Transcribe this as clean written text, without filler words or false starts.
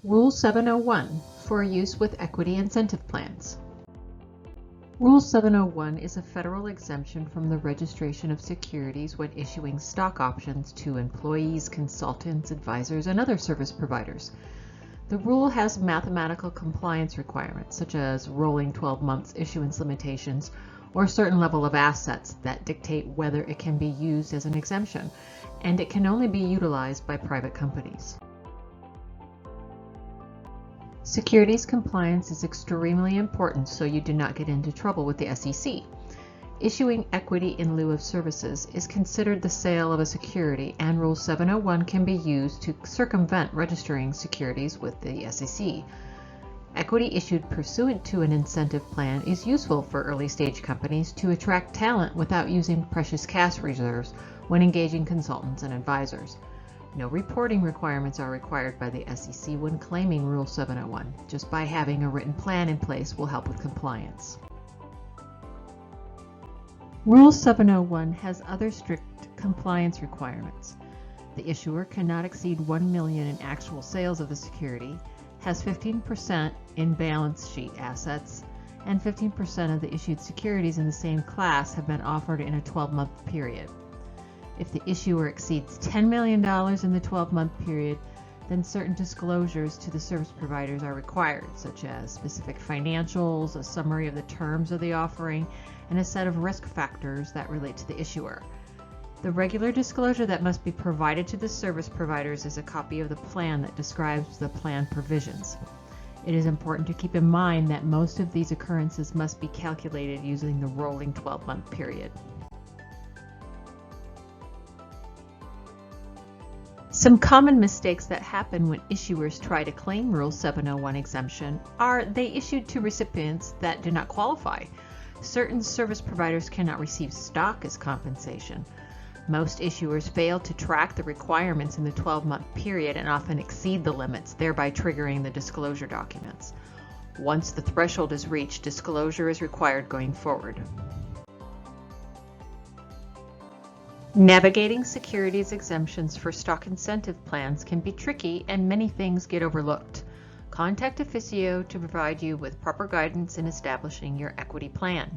Rule 701 for use with equity incentive plans. Rule 701 is a federal exemption from the registration of securities when issuing stock options to employees, consultants, advisors, and other service providers. The rule has mathematical compliance requirements, such as rolling 12 months issuance limitations or a certain level of assets that dictate whether it can be used as an exemption, and it can only be utilized by private companies. Securities compliance is extremely important so you do not get into trouble with the SEC. Issuing equity in lieu of services is considered the sale of a security, and Rule 701 can be used to circumvent registering securities with the SEC. Equity issued pursuant to an incentive plan is useful for early-stage companies to attract talent without using precious cash reserves when engaging consultants and advisors. No reporting requirements are required by the SEC when claiming Rule 701. Just by having a written plan in place will help with compliance. Rule 701 has other strict compliance requirements. The issuer cannot exceed $1 million in actual sales of the security, has 15% in balance sheet assets, and 15% of the issued securities in the same class have been offered in a 12-month period. If the issuer exceeds $10 million in the 12-month period, then certain disclosures to the service providers are required, such as specific financials, a summary of the terms of the offering, and a set of risk factors that relate to the issuer. The regular disclosure that must be provided to the service providers is a copy of the plan that describes the plan provisions. It is important to keep in mind that most of these occurrences must be calculated using the rolling 12-month period. Some common mistakes that happen when issuers try to claim Rule 701 exemption are they issued to recipients that do not qualify. Certain service providers cannot receive stock as compensation. Most issuers fail to track the requirements in the 12-month period and often exceed the limits, thereby triggering the disclosure documents. Once the threshold is reached, disclosure is required going forward. Navigating securities exemptions for stock incentive plans can be tricky and many things get overlooked. Contact Officio to provide you with proper guidance in establishing your equity plan.